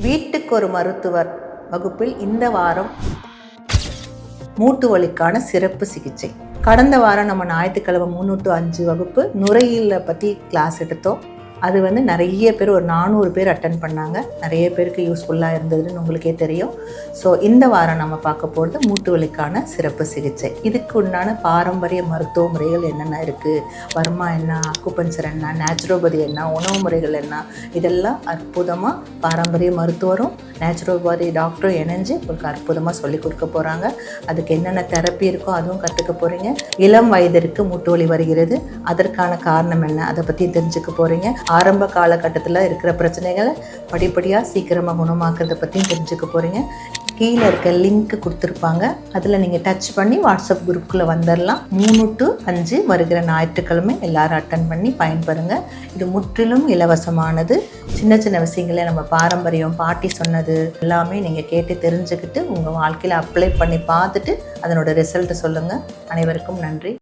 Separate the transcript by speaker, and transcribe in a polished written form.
Speaker 1: வீட்டுக்கு ஒரு மருத்துவர் வகுப்பில் இந்த வாரம் மூட்டு வலிக்கான சிறப்பு சிகிச்சை. கடந்த வாரம் நம்ம ஞாயிற்றுக்கிழமை 3 to 5 வகுப்பு நுரையீரலை பற்றி கிளாஸ் எடுத்தோம். அது நிறைய பேர், ஒரு 400 பேர் அட்டன் பண்ணாங்க. நிறைய பேருக்கு யூஸ்ஃபுல்லாக இருந்ததுன்னு உங்களுக்கே தெரியும். ஸோ இந்த வாரம் நம்ம பார்க்க போகிறது மூட்டு வலிக்கான சிறப்பு சிகிச்சை. இதுக்கு உண்டான பாரம்பரிய மருத்துவ முறைகள் என்னென்ன இருக்குது, வர்மா என்ன, அக்குபஞ்சர் என்ன, நேச்சுரோபதி என்ன, உணவு முறைகள் என்ன, இதெல்லாம் அற்புதமாக பாரம்பரிய மருத்துவரும் நேச்சுரோபதி டாக்டரும் இணைஞ்சு உங்களுக்கு அற்புதமாக சொல்லி கொடுக்க போகிறாங்க. அதுக்கு என்னென்ன தெரப்பி இருக்கோ அதுவும் கற்றுக்க போகிறீங்க. இளம் வயதிற்கு மூட்டு வலி வருகிறது, அதற்கான காரணம் என்ன, அதை பற்றி தெரிஞ்சுக்க போகிறீங்க. ஆரம்ப காலகட்டத்தில் இருக்கிற பிரச்சனைகளை படிப்படியாக சீக்கிரமாக குணமாக்குறதை பற்றியும் தெரிஞ்சுக்க போகிறீங்க. கீழே இருக்க லிங்க் கொடுத்துருப்பாங்க, அதில் நீங்கள் டச் பண்ணி வாட்ஸ்அப் குரூப்புக்குள்ளே வந்துடலாம். 3 to 5 வருகிற ஞாயிற்றுக்கிழமை எல்லாரும் அட்டன் பண்ணி பயன்பெறுங்க. இது முற்றிலும் இலவசமானது. சின்ன சின்ன விஷயங்களே நம்ம பாரம்பரியம், பாட்டி சொன்னது எல்லாமே நீங்கள் கேட்டு தெரிஞ்சுக்கிட்டு உங்கள் வாழ்க்கையில் அப்ளை பண்ணி பார்த்துட்டு அதனோட ரிசல்ட்டை சொல்லுங்கள். அனைவருக்கும் நன்றி.